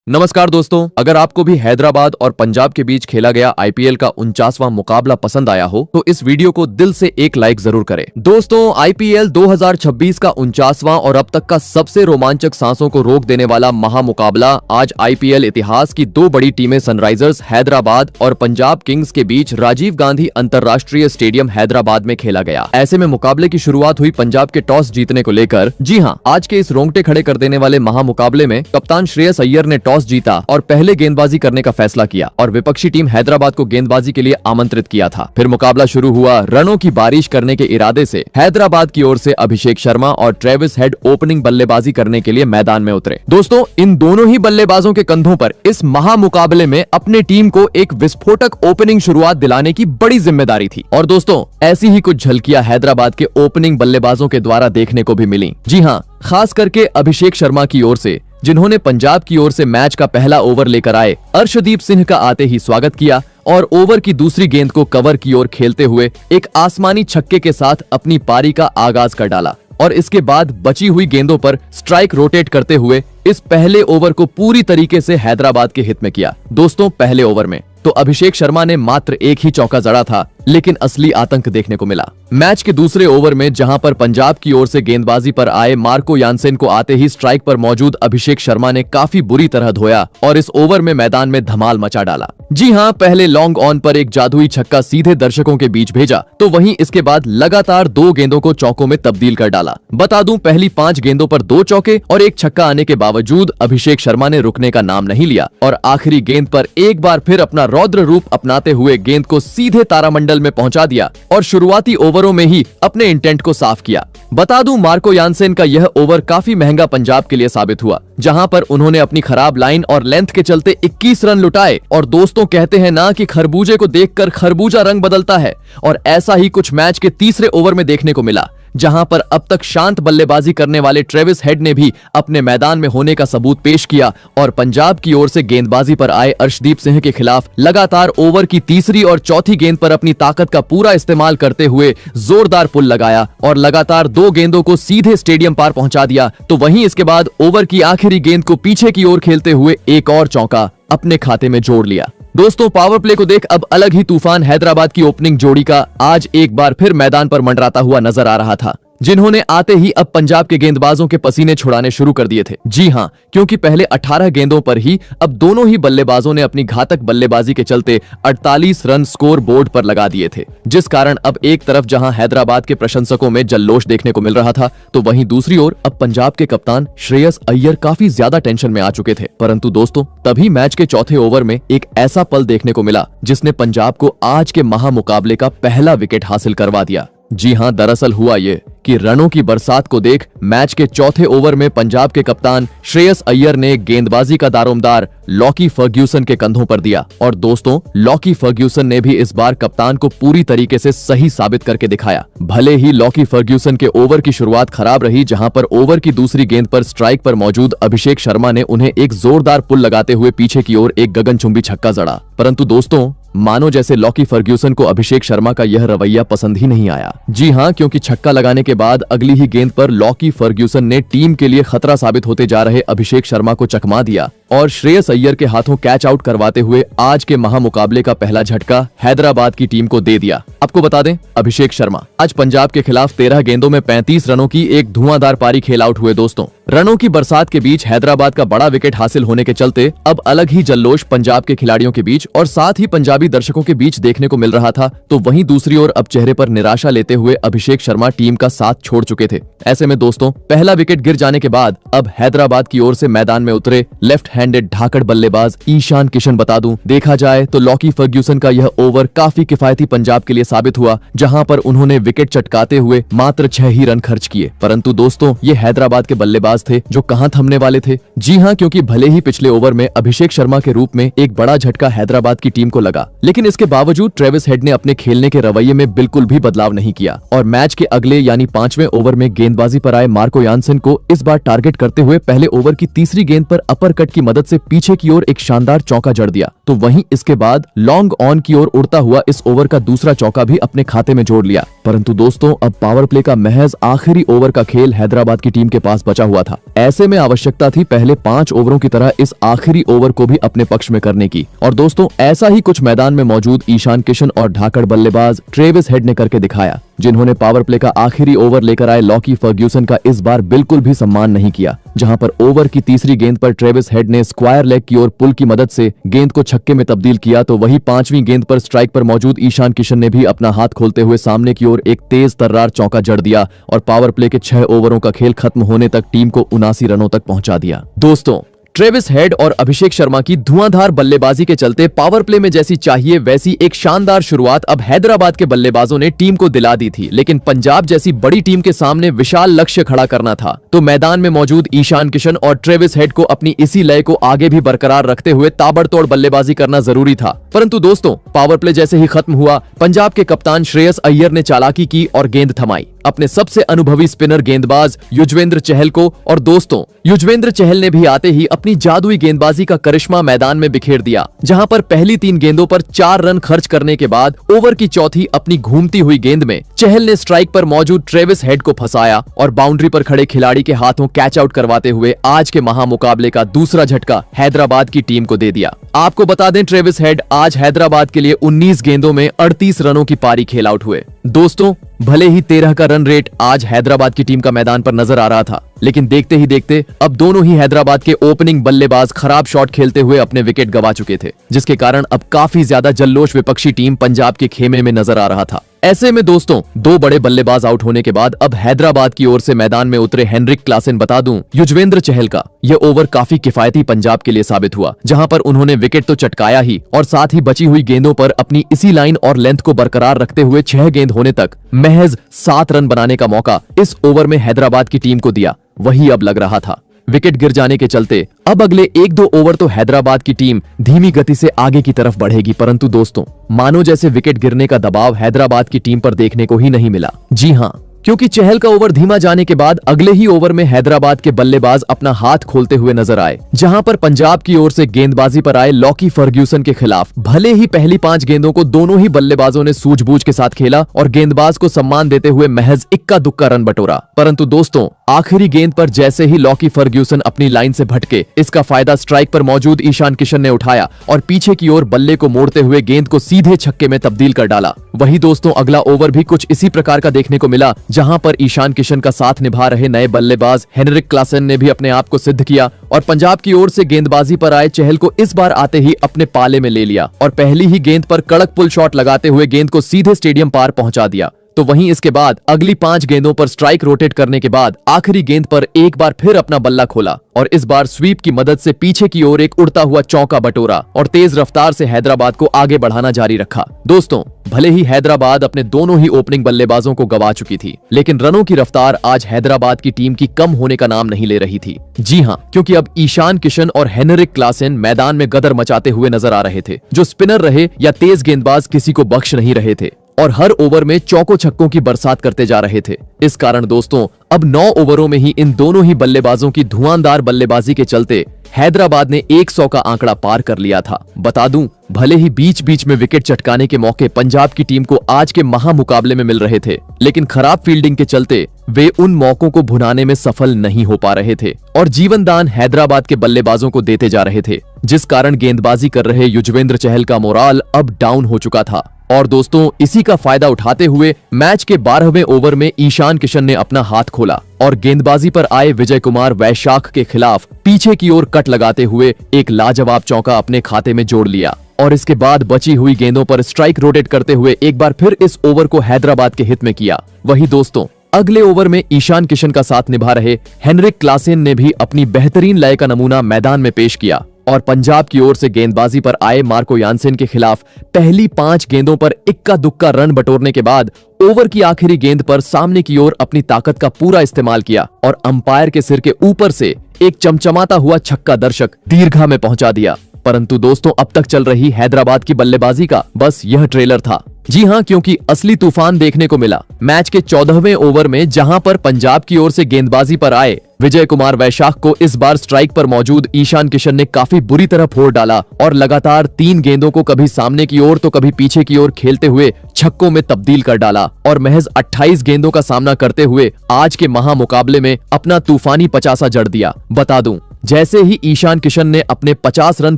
नमस्कार दोस्तों, अगर आपको भी हैदराबाद और पंजाब के बीच खेला गया आईपीएल का 49वां मुकाबला पसंद आया हो तो इस वीडियो को दिल से एक लाइक जरूर करें। दोस्तों, आईपीएल 2026 का 49वां और अब तक का सबसे रोमांचक सांसों को रोक देने वाला महामुकाबला आज आईपीएल इतिहास की दो बड़ी टीमें सनराइजर्स हैदराबाद और पंजाब किंग्स के बीच राजीव गांधी अंतरराष्ट्रीय स्टेडियम हैदराबाद में खेला गया। ऐसे में मुकाबले की शुरुआत हुई पंजाब के टॉस जीतने को लेकर। जी हाँ, आज के इस रोंगटे खड़े कर देने वाले महामुकाबले में कप्तान श्रेयस अय्यर ने टॉस जीता और पहले गेंदबाजी करने का फैसला किया और विपक्षी टीम हैदराबाद को गेंदबाजी के लिए आमंत्रित किया था। फिर मुकाबला शुरू हुआ। रनों की बारिश करने के इरादे से हैदराबाद की ओर से अभिषेक शर्मा और ट्रेविस हेड ओपनिंग बल्लेबाजी करने के लिए मैदान में उतरे। दोस्तों, इन दोनों ही बल्लेबाजों के कंधों पर इस महामुकाबले में अपनी टीम को एक विस्फोटक ओपनिंग शुरुआत दिलाने की बड़ी जिम्मेदारी थी। और दोस्तों, ऐसी ही कुछ झलकियां हैदराबाद के ओपनिंग बल्लेबाजों के द्वारा देखने को भी मिली। जी हाँ, खास करके अभिषेक शर्मा की ओर से, जिन्होंने पंजाब की ओर से मैच का पहला ओवर लेकर आए अर्शदीप सिंह का आते ही स्वागत किया और ओवर की दूसरी गेंद को कवर की ओर खेलते हुए एक आसमानी छक्के के साथ अपनी पारी का आगाज कर डाला और इसके बाद बची हुई गेंदों पर स्ट्राइक रोटेट करते हुए इस पहले ओवर को पूरी तरीके से हैदराबाद के हित में किया। दोस्तों, पहले ओवर में तो अभिषेक शर्मा ने मात्र एक ही चौका जड़ा था, लेकिन असली आतंक देखने को मिला। मैच के दूसरे ओवर में जहां पर पंजाब की ओर से गेंदबाजी पर आए मार्को यानसेन को आते ही स्ट्राइक पर मौजूद अभिषेक शर्मा ने काफी बुरी तरह धोया और इस ओवर में मैदान में धमाल मचा डाला। जी हां, पहले लॉन्ग ऑन पर एक जादुई छक्का सीधे दर्शकों के बीच भेजा तो वहीं इसके बाद लगातार 2 गेंदों को चौकों में तब्दील कर डाला। बता दूं, पहली 5 गेंदों पर 2 चौके और एक छक्का आने के बावजूद अभिषेक शर्मा ने रुकने का नाम नहीं लिया और आखिरी गेंद पर एक बार फिर अपना रौद्र रूप अपनाते हुए गेंद को सीधे तारामंडल में पहुंचा दिया और शुरुआती ओवरों में ही अपने इंटेंट को साफ किया। बता दूं, मार्को यानसेन का यह ओवर काफी महंगा पंजाब के लिए साबित हुआ, जहां पर उन्होंने अपनी खराब लाइन और लेंथ के चलते 21 रन लुटाए। और दोस्तों, कहते हैं ना कि खरबूजे को देखकर खरबूजा रंग बदलता है, और ऐसा ही कुछ मैच के तीसरे ओवर में देखने को मिला, जहां पर अब तक शांत बल्लेबाजी करने वाले ट्रेविस हेड ने भी अपने मैदान में होने का सबूत पेश किया और पंजाब की ओर से गेंदबाजी पर आए अर्शदीप सिंह के खिलाफ लगातार ओवर की तीसरी और चौथी गेंद पर अपनी ताकत का पूरा इस्तेमाल करते हुए जोरदार पुल लगाया और लगातार 2 गेंदों को सीधे स्टेडियम पार पहुंचा दिया। तो वहीं इसके बाद ओवर की आखिरी गेंद को पीछे की ओर खेलते हुए एक और चौका अपने खाते में जोड़ लिया। दोस्तों, पावर प्ले को देख अब अलग ही तूफान हैदराबाद की ओपनिंग जोड़ी का आज एक बार फिर मैदान पर मंडराता हुआ नजर आ रहा था, जिन्होंने आते ही अब पंजाब के गेंदबाजों के पसीने छुड़ाने शुरू कर दिए थे। जी हां, क्योंकि पहले 18 गेंदों पर ही अब दोनों ही बल्लेबाजों ने अपनी घातक बल्लेबाजी के चलते 48 रन स्कोर बोर्ड पर लगा दिए थे, जिस कारण अब एक तरफ जहां हैदराबाद के प्रशंसकों में जल्लोश देखने को मिल रहा था, तो वहीं दूसरी ओर अब पंजाब के कप्तान श्रेयस अय्यर काफी ज्यादा टेंशन में आ चुके थे। परंतु दोस्तों, तभी मैच के चौथे ओवर में एक ऐसा पल देखने को मिला जिसने पंजाब को आज के महामुकाबले का पहला विकेट हासिल करवा दिया। जी हां, दरअसल हुआ ये कि रनों की बरसात को देख मैच के चौथे ओवर में पंजाब के कप्तान श्रेयस अय्यर ने गेंदबाजी का दारोमदार लॉकी फर्ग्यूसन के कंधों पर दिया। और दोस्तों, लॉकी फर्ग्यूसन ने भी इस बार कप्तान को पूरी तरीके से सही साबित करके दिखाया। भले ही लॉकी फर्ग्यूसन के ओवर की शुरुआत खराब रही, जहां पर ओवर की दूसरी गेंद पर स्ट्राइक पर मौजूद अभिषेक शर्मा ने उन्हें एक जोरदार पुल लगाते हुए पीछे की ओर एक गगनचुंबी छक्का जड़ा, परंतु दोस्तों, मानो जैसे लॉकी फर्ग्यूसन को अभिषेक शर्मा का यह रवैया पसंद ही नहीं आया। जी हां, क्योंकि छक्का लगाने के बाद अगली ही गेंद पर लॉकी फर्ग्यूसन ने टीम के लिए खतरा साबित होते जा रहे अभिषेक शर्मा को चकमा दिया और श्रेयस अय्यर के हाथों कैच आउट करवाते हुए आज के महामुकाबले का पहला झटका हैदराबाद की टीम को दे दिया। आपको बता दें, अभिषेक शर्मा आज पंजाब के खिलाफ 13 गेंदों में 35 रनों की एक धुआंधार पारी खेल आउट हुए। दोस्तों, रनों की बरसात के बीच हैदराबाद का बड़ा विकेट हासिल होने के चलते अब अलग ही जल्लोश पंजाब के खिलाड़ियों के बीच और साथ ही पंजाबी दर्शकों के बीच देखने को मिल रहा था। तो वहीं दूसरी ओर अब चेहरे पर निराशा लेते हुए अभिषेक शर्मा टीम का साथ छोड़ चुके थे। ऐसे में दोस्तों, पहला विकेट गिर जाने के बाद अब हैदराबाद की ओर से मैदान में उतरे लेफ्ट हैंडेड धाकड़ बल्लेबाज ईशान किशन। बता दूं, देखा जाए तो लॉकी फर्ग्यूसन का यह ओवर काफी किफायती पंजाब के लिए साबित हुआ, जहां पर उन्होंने विकेट चटकाते हुए मात्र 6 ही रन खर्च किए। परंतु दोस्तों, ये हैदराबाद के बल्लेबाज थे जो कहां थमने वाले थे। जी हां, क्योंकि भले ही पिछले ओवर में अभिषेक शर्मा के रूप में एक बड़ा झटका हैदराबाद की टीम को लगा, लेकिन इसके बावजूद ट्रेविस हेड ने अपने खेलने के रवैये में बिल्कुल भी बदलाव नहीं किया और मैच के अगले यानी 5वें ओवर में गेंदबाजी पर आए मार्को यानसेन को इस बार टारगेट करते हुए पहले ओवर की तीसरी गेंद पर अपर कट की मदद से पीछे की ओर एक शानदार चौका जड़ दिया। तो वहीं इसके बाद लॉन्ग ऑन की ओर उड़ता हुआ इस ओवर का दूसरा चौका भी अपने खाते में जोड़ लिया। परंतु दोस्तों, अब पावर प्ले का महज आखिरी ओवर का खेल हैदराबाद की टीम के पास बचा हुआ था। ऐसे में आवश्यकता थी पहले 5 ओवरों की तरह इस आखिरी ओवर को भी अपने पक्ष में करने की। और दोस्तों, ऐसा ही कुछ मैदान में मौजूद ईशान किशन और ढाकड़ बल्लेबाज ट्रेविस हेड ने करके दिखाया, जिन्होंने पावर प्ले का आखिरी ओवर लेकर आए लॉकी फर्ग्यूसन का इस बार बिल्कुल भी सम्मान नहीं किया। जहां पर ओवर की तीसरी गेंद पर ट्रेविस हेड ने स्क्वायर लेग की ओर पुल की मदद से गेंद को छक्के में तब्दील किया, तो वही 5वीं गेंद पर स्ट्राइक पर मौजूद ईशान किशन ने भी अपना हाथ खोलते हुए सामने की ओर एक तेज तर्रार चौका जड़ दिया और पावर प्ले के 6 ओवरों का खेल खत्म होने तक टीम को 79 रनों तक पहुंचा दिया। दोस्तों, ट्रेविस हेड और अभिषेक शर्मा की धुआंधार बल्लेबाजी के चलते पावर प्ले में जैसी चाहिए वैसी एक शानदार शुरुआत अब हैदराबाद के बल्लेबाजों ने टीम को दिला दी थी। लेकिन पंजाब जैसी बड़ी टीम के सामने विशाल लक्ष्य खड़ा करना था, तो मैदान में मौजूद ईशान किशन और ट्रेविस हेड को अपनी इसी लय को आगे भी बरकरार रखते हुए ताबड़तोड़ बल्लेबाजी करना जरूरी था। परंतु दोस्तों, पावर प्ले जैसे ही खत्म हुआ, पंजाब के कप्तान श्रेयस अय्यर ने चालाकी की और गेंद थमाई अपने सबसे अनुभवी स्पिनर गेंदबाज युजवेंद्र चहल को। और दोस्तों, युजवेंद्र चहल ने भी आते ही अपनी जादुई गेंदबाजी का करिश्मा मैदान में बिखेर दिया, जहां पर पहली 3 गेंदों पर 4 रन खर्च करने के बाद ओवर की चौथी अपनी घूमती हुई गेंद में चहल ने स्ट्राइक पर मौजूद ट्रेविस हेड को फंसाया और बाउंड्री पर खड़े खिलाड़ी के हाथों कैच आउट करवाते हुए आज के महामुकाबले का दूसरा झटका हैदराबाद की टीम को दे दिया। आपको बता दें, ट्रेविस हेड आज हैदराबाद के लिए 19 गेंदों में 38 रनों की पारी खेल आउट हुए। दोस्तों, भले ही 13 का रन रेट आज हैदराबाद की टीम का मैदान पर नजर आ रहा था, लेकिन देखते ही देखते अब दोनों ही हैदराबाद के ओपनिंग बल्लेबाज खराब शॉट खेलते हुए अपने विकेट गंवा चुके थे, जिसके कारण अब काफी ज्यादा जल्लोष विपक्षी टीम पंजाब के खेमे में नजर आ रहा था। ऐसे में दोस्तों, 2 बड़े बल्लेबाज आउट होने के बाद अब हैदराबाद की ओर से मैदान में उतरे हेनरिक क्लासेन बता दूं, युजवेंद्र चहल का यह ओवर काफी किफायती पंजाब के लिए साबित हुआ, जहां पर उन्होंने विकेट तो चटकाया ही और साथ ही बची हुई गेंदों पर अपनी इसी लाइन और लेंथ को बरकरार रखते हुए 6 गेंद होने तक महज 7 रन बनाने का मौका इस ओवर में हैदराबाद की टीम को दिया। वही अब लग रहा था, विकेट गिर जाने के चलते अब अगले 1-2 ओवर तो हैदराबाद की टीम धीमी गति से आगे की तरफ बढ़ेगी। परंतु दोस्तों, मानो जैसे विकेट गिरने का दबाव हैदराबाद की टीम पर देखने को ही नहीं मिला। जी हां, क्योंकि चहल का ओवर धीमा जाने के बाद अगले ही ओवर में हैदराबाद के बल्लेबाज अपना हाथ खोलते हुए नजर आए, जहां पर पंजाब की ओर से गेंदबाजी पर आए लॉकी फर्ग्यूसन के खिलाफ भले ही पहली 5 गेंदों को दोनों ही बल्लेबाजों ने सूझबूझ के साथ खेला और गेंदबाज को सम्मान देते हुए महज इक्का दुक्का रन बटोरा। परंतु दोस्तों, आखिरी गेंद पर जैसे ही लॉकी फर्ग्यूसन अपनी लाइन से भटके, इसका फायदा स्ट्राइक पर मौजूद ईशान किशन ने उठाया और पीछे की ओर बल्ले को मोड़ते हुए गेंद को सीधे छक्के में तब्दील कर डाला। वही दोस्तों, अगला ओवर भी कुछ इसी प्रकार का देखने को मिला, जहां पर ईशान किशन का साथ निभा रहे नए बल्लेबाज हेनरिक क्लासेन ने भी अपने आप को सिद्ध किया और पंजाब की ओर से गेंदबाजी पर आए चहल को इस बार आते ही अपने पाले में ले लिया और पहली ही गेंद पर कड़क पुल शॉट लगाते हुए गेंद को सीधे स्टेडियम पार पहुंचा दिया। तो वहीं इसके बाद अगली 5 गेंदों पर स्ट्राइक रोटेट करने के बाद आखिरी गेंद पर एक बार फिर अपना बल्ला खोला और इस बार स्वीप की मदद से पीछे की ओर एक उड़ता हुआ चौका बटोरा और तेज रफ्तार से हैदराबाद को आगे बढ़ाना जारी रखा। दोस्तों, भले ही हैदराबाद अपने दोनों ही ओपनिंग बल्लेबाजों को गंवा चुकी थी, लेकिन रनों की रफ्तार आज हैदराबाद की टीम की कम होने का नाम नहीं ले रही थी। जी हां, क्योंकि अब ईशान किशन और हेनरिक क्लासेन मैदान में गदर मचाते हुए नजर आ रहे थे, जो स्पिनर रहे या तेज गेंदबाज किसी को बख्श नहीं रहे थे और हर ओवर में चौकों छक्कों की बरसात करते जा रहे थे। इस कारण दोस्तों, अब 9 ओवरों में ही इन दोनों ही बल्लेबाजों की धुआंधार बल्लेबाजी के चलते हैदराबाद ने 100 का आंकड़ा पार कर लिया था। बता दूं, भले ही बीच बीच में विकेट चटकाने के मौके पंजाब की टीम को आज के महामुकाबले में मिल रहे थे, लेकिन खराब फील्डिंग के चलते वे उन मौकों को भुनाने में सफल नहीं हो पा रहे थे और जीवन दान हैदराबाद के बल्लेबाजों को देते जा रहे थे, जिस कारण गेंदबाजी कर रहे युजवेंद्र चहल का मोराल अब डाउन हो चुका था। और दोस्तों, इसी का फायदा उठाते हुए मैच के 12वें ओवर में ईशान किशन ने अपना हाथ खोला और गेंदबाजी पर आए विजय कुमार वैशाख के खिलाफ पीछे की ओर कट लगाते हुए एक लाजवाब चौका अपने खाते में जोड़ लिया और इसके बाद बची हुई गेंदों पर स्ट्राइक रोटेट करते हुए एक बार फिर इस ओवर को हैदराबाद के हित में किया। वही दोस्तों, अगले ओवर में ईशान किशन का साथ निभा रहे हेनरिक क्लासेन ने भी अपनी बेहतरीन लय का नमूना मैदान में पेश किया और पंजाब की ओर से गेंदबाजी पर आए मार्को यानसेन के खिलाफ पहली 5 गेंदों पर इक्का दुक्का रन बटोरने के बाद ओवर की आखिरी गेंद पर सामने की ओर अपनी ताकत का पूरा इस्तेमाल किया और अंपायर के सिर के ऊपर से एक चमचमाता हुआ छक्का दर्शक दीर्घा में पहुंचा दिया। परंतु दोस्तों अब तक चल रही हैदराबाद की बल्लेबाजी का बस यह ट्रेलर था। जी हां, क्योंकि असली तूफान देखने को मिला मैच के 14वें ओवर में, जहां पर पंजाब की ओर से गेंदबाजी पर आए विजय कुमार वैशाख को इस बार स्ट्राइक पर मौजूद ईशान किशन ने काफी बुरी तरह फोड़ डाला और लगातार 3 गेंदों को कभी सामने की ओर तो कभी पीछे की ओर खेलते हुए छक्कों में तब्दील कर डाला और महज 28 गेंदों का सामना करते हुए आज के महामुकाबले में अपना तूफानी 50 जड़ दिया। बता दूं, जैसे ही ईशान किशन ने अपने 50 रन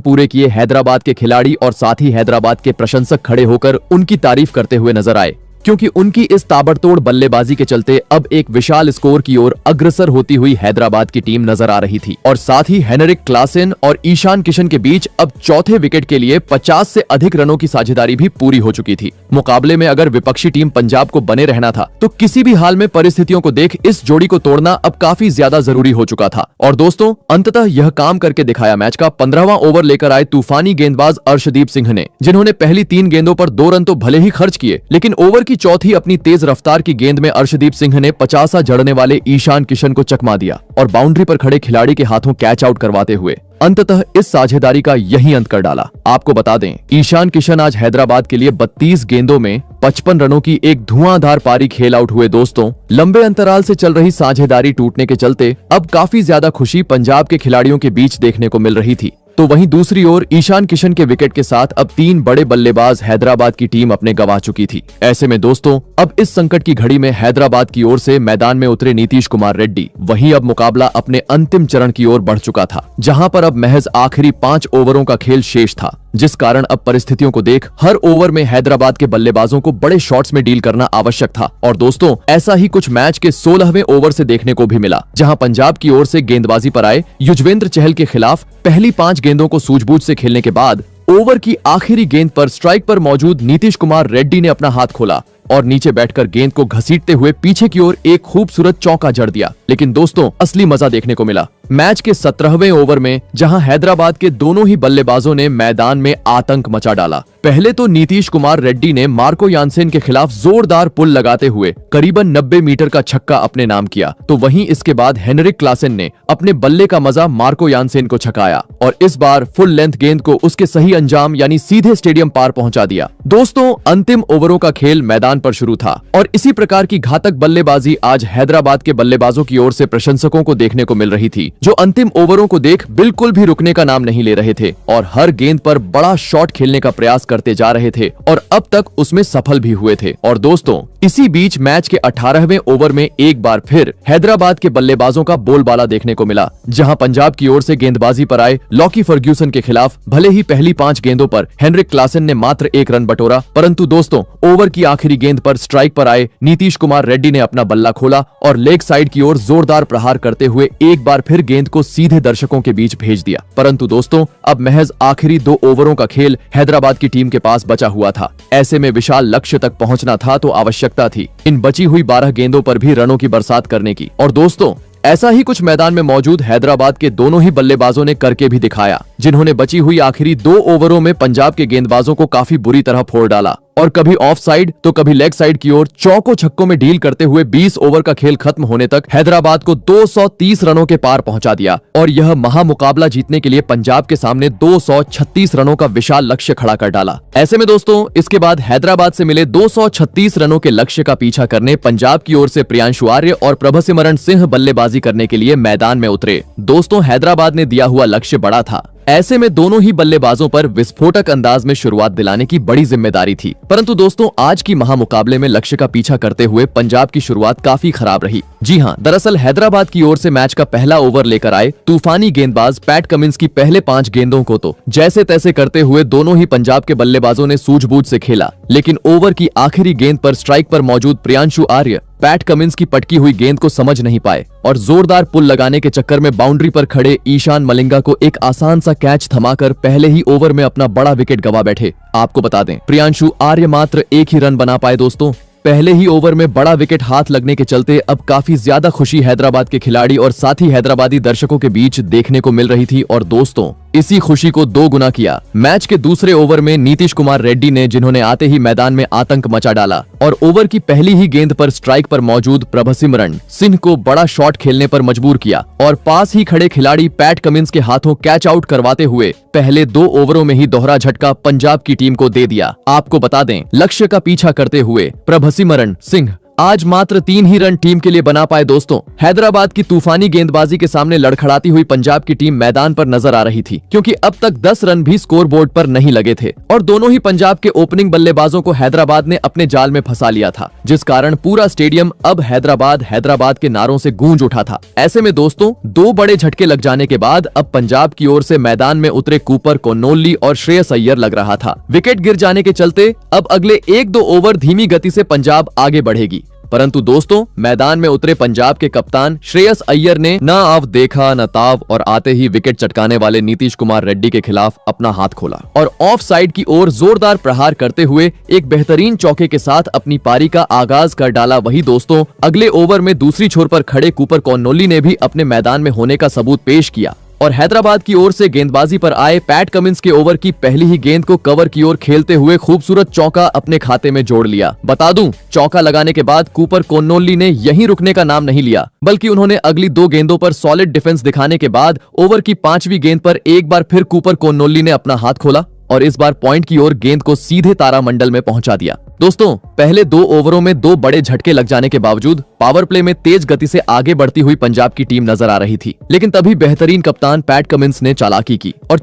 पूरे किए, हैदराबाद के खिलाड़ी और साथ ही हैदराबाद के प्रशंसक खड़े होकर उनकी तारीफ करते हुए नजर आए, क्योंकि उनकी इस ताबड़तोड़ बल्लेबाजी के चलते अब एक विशाल स्कोर की ओर अग्रसर होती हुई हैदराबाद की टीम नजर आ रही थी। और साथ ही हेनरिक क्लासेन और ईशान किशन के बीच अब चौथे विकेट के लिए 50 से अधिक रनों की साझेदारी भी पूरी हो चुकी थी। मुकाबले में अगर विपक्षी टीम पंजाब को बने रहना था तो किसी भी हाल में परिस्थितियों को देख इस जोड़ी को तोड़ना अब काफी ज्यादा जरूरी हो चुका था। और दोस्तों अंततः यह काम करके दिखाया मैच का 15वां ओवर लेकर आए तूफानी गेंदबाज अर्शदीप सिंह ने, जिन्होंने पहली 3 गेंदों पर 2 रन तो भले ही खर्च किए, लेकिन ओवर की चौथी अपनी तेज रफ्तार की गेंद में अर्शदीप सिंह ने 50 जड़ने वाले ईशान किशन को चकमा दिया और बाउंड्री पर खड़े खिलाड़ी के हाथों कैच आउट करवाते हुए अंततः इस साझेदारी का यही अंत कर डाला। आपको बता दें, ईशान किशन आज हैदराबाद के लिए 32 गेंदों में 55 रनों की एक धुआंधार पारी खेल आउट हुए। दोस्तों लंबे अंतराल से चल रही साझेदारी टूटने के चलते अब काफी ज्यादा खुशी पंजाब के खिलाड़ियों के बीच देखने को मिल रही थी। तो वहीं दूसरी ओर ईशान किशन के विकेट के साथ अब 3 बड़े बल्लेबाज हैदराबाद की टीम अपने गंवा चुकी थी। ऐसे में दोस्तों अब इस संकट की घड़ी में हैदराबाद की ओर से मैदान में उतरे नीतीश कुमार रेड्डी। वहीं अब मुकाबला अपने अंतिम चरण की ओर बढ़ चुका था, जहां पर अब महज आखिरी 5 ओवरों का खेल शेष था, जिस कारण अब परिस्थितियों को देख हर ओवर में हैदराबाद के बल्लेबाजों को बड़े शॉट्स में डील करना आवश्यक था। और दोस्तों ऐसा ही कुछ मैच के 16वें ओवर से देखने को भी मिला, जहां पंजाब की ओर से गेंदबाजी पर आए युजवेंद्र चहल के खिलाफ पहली 5 गेंदों को सूझबूझ से खेलने के बाद ओवर की आखिरी गेंद पर स्ट्राइक पर मौजूद नीतीश कुमार रेड्डी ने अपना हाथ खोला और नीचे बैठकर गेंद को घसीटते हुए पीछे की ओर एक खूबसूरत चौका जड़ दिया। लेकिन दोस्तों असली मजा देखने को मिला मैच के 17वें ओवर में, जहां हैदराबाद के दोनों ही बल्लेबाजों ने मैदान में आतंक मचा डाला। पहले तो नीतीश कुमार रेड्डी ने मार्को यानसेन के खिलाफ जोरदार पुल लगाते हुए करीबन 90 मीटर का छक्का अपने नाम किया, तो वहीं इसके बाद हेनरिक क्लासेन ने अपने बल्ले का मजा मार्को यानसेन को छकाया और इस बार फुल लेंथ गेंद को उसके सही अंजाम यानी सीधे स्टेडियम पार पहुंचा दिया। दोस्तों अंतिम ओवरों का खेल मैदान पर शुरू था और इसी प्रकार की घातक बल्लेबाजी आज हैदराबाद के बल्लेबाजों की ओर से प्रशंसकों को देखने को मिल रही थी, जो अंतिम ओवरों को देख बिल्कुल भी रुकने का नाम नहीं ले रहे थे और हर गेंद पर बड़ा शॉट खेलने का प्रयास करते जा रहे थे और अब तक उसमें सफल भी हुए थे। और दोस्तों इसी बीच मैच के 18वें ओवर में एक बार फिर हैदराबाद के बल्लेबाजों का बोलबाला देखने को मिला, जहां पंजाब की ओर से गेंदबाजी पर आए लॉकी फर्ग्यूसन के खिलाफ भले ही पहली 5 गेंदों पर हेनरिक क्लासेन ने मात्र 1 रन बटोरा, परंतु दोस्तों ओवर की आखिरी गेंद पर स्ट्राइक पर आए नीतीश कुमार रेड्डी ने अपना बल्ला खोला और लेग साइड की ओर जोरदार प्रहार करते हुए एक बार फिर गेंद को सीधे दर्शकों के बीच भेज दिया। परंतु दोस्तों अब महज आखिरी 2 ओवरों का खेल हैदराबाद की टीम के पास बचा हुआ था। ऐसे में विशाल लक्ष्य तक पहुंचना था तो आवश्यकता थी इन बची हुई 12 गेंदों पर भी रनों की बरसात करने की। और दोस्तों ऐसा ही कुछ मैदान में मौजूद हैदराबाद के दोनों ही बल्लेबाजों ने करके भी दिखाया, जिन्होंने बची हुई आखिरी 2 ओवरों में पंजाब के गेंदबाजों को काफी बुरी तरह फोड़ डाला और कभी ऑफ साइड तो कभी लेग साइड की ओर चौकों छक्कों में डील करते हुए 20 ओवर का खेल खत्म होने तक हैदराबाद को 230 रनों के पार पहुंचा दिया और यह महामुकाबला जीतने के लिए पंजाब के सामने 236 रनों का विशाल लक्ष्य खड़ा कर डाला। ऐसे में दोस्तों इसके बाद हैदराबाद से मिले 236 रनों के लक्ष्य का पीछा करने पंजाब की ओर से प्रियांशु आर्य और प्रभसिमरन सिंह बल्लेबाजी करने के लिए मैदान में उतरे। दोस्तों हैदराबाद ने दिया हुआ लक्ष्य बड़ा था, ऐसे में दोनों ही बल्लेबाजों पर विस्फोटक अंदाज में शुरुआत दिलाने की बड़ी जिम्मेदारी थी। परंतु दोस्तों आज की महामुकाबले में लक्ष्य का पीछा करते हुए पंजाब की शुरुआत काफी खराब रही। जी हां, दरअसल हैदराबाद की ओर से मैच का पहला ओवर लेकर आए तूफानी गेंदबाज पैट कमिंस की पहले 5 गेंदों को तो जैसे तैसे करते हुए दोनों ही पंजाब के बल्लेबाजों ने सूझबूझ से खेला, लेकिन ओवर की आखिरी गेंद पर स्ट्राइक पर मौजूद प्रियांशु आर्य पैट कमिंस की पटकी हुई गेंद को समझ नहीं पाए और जोरदार पुल लगाने के चक्कर में बाउंड्री पर खड़े ईशान मलिंगा को एक आसान सा कैच थमाकर पहले ही ओवर में अपना बड़ा विकेट गंवा बैठे। आपको बता दें प्रियांशु आर्य मात्र 1 ही रन बना पाए। दोस्तों पहले ही ओवर में बड़ा विकेट हाथ लगने के चलते अब काफी ज्यादा खुशी हैदराबाद के खिलाड़ी और साथ ही हैदराबादी दर्शकों के बीच देखने को मिल रही थी। और दोस्तों इसी खुशी को 2 गुना किया। मैच के दूसरे ओवर में नीतीश कुमार रेड्डी ने, जिन्होंने आते ही मैदान में आतंक मचा डाला और ओवर की पहली ही गेंद पर स्ट्राइक पर मौजूद प्रभसिमरन सिंह को बड़ा शॉट खेलने पर मजबूर किया और पास ही खड़े खिलाड़ी पैट कमिंस के हाथों कैच आउट करवाते हुए पहले 2 ओवरों में ही दोहरा झटका पंजाब की टीम को दे दिया। आपको बता दें, लक्ष्य का पीछा करते हुए प्रभसिमरन सिंह आज मात्र 3 ही रन टीम के लिए बना पाए। दोस्तों, हैदराबाद की तूफानी गेंदबाजी के सामने लड़खड़ाती हुई पंजाब की टीम मैदान पर नजर आ रही थी, क्योंकि अब तक 10 रन भी स्कोर बोर्ड पर नहीं लगे थे और दोनों ही पंजाब के ओपनिंग बल्लेबाजों को हैदराबाद ने अपने जाल में फंसा लिया था, जिस कारण पूरा स्टेडियम अब हैदराबाद हैदराबाद के नारों से गूंज उठा था। ऐसे में दोस्तों, 2 बड़े झटके लग जाने के बाद अब पंजाब की ओर से मैदान में उतरे कूपर, कोन्नोल्ली और श्रेयस अय्यर लग रहा था। विकेट गिर जाने के चलते अब अगले 1-2 ओवर धीमी गति से पंजाब आगे बढ़ेगी, परंतु दोस्तों, मैदान में उतरे पंजाब के कप्तान श्रेयस अय्यर ने न आव देखा न ताव और आते ही विकेट चटकाने वाले नीतीश कुमार रेड्डी के खिलाफ अपना हाथ खोला और ऑफ साइड की ओर जोरदार प्रहार करते हुए एक बेहतरीन चौके के साथ अपनी पारी का आगाज कर डाला। वही दोस्तों, अगले ओवर में दूसरी छोर पर खड़े कूपर कोन्नोल्ली ने भी अपने मैदान में होने का सबूत पेश किया और हैदराबाद की ओर से गेंदबाजी पर आए पैट कमिंस के ओवर की पहली ही गेंद को कवर की ओर खेलते हुए खूबसूरत चौका अपने खाते में जोड़ लिया। बता दूं, चौका लगाने के बाद कूपर कोन्नोल्ली ने यहीं रुकने का नाम नहीं लिया, बल्कि उन्होंने अगली 2 गेंदों पर सॉलिड डिफेंस दिखाने के बाद ओवर की 5वीं गेंद पर एक बार फिर कूपर कोन्नोल्ली ने अपना हाथ खोला और इस बार पॉइंट की ओर गेंद को सीधे तारामंडल में पहुंचा दिया। दोस्तों, पहले 2 ओवरों में 2 बड़े झटके लग जाने के बावजूद पावर प्ले में तेज गति से आगे बढ़ती हुई पंजाब की टीम नजर आ रही थी, लेकिन तभी बेहतरीन कप्तान पैट कमिंस ने चालाकी की और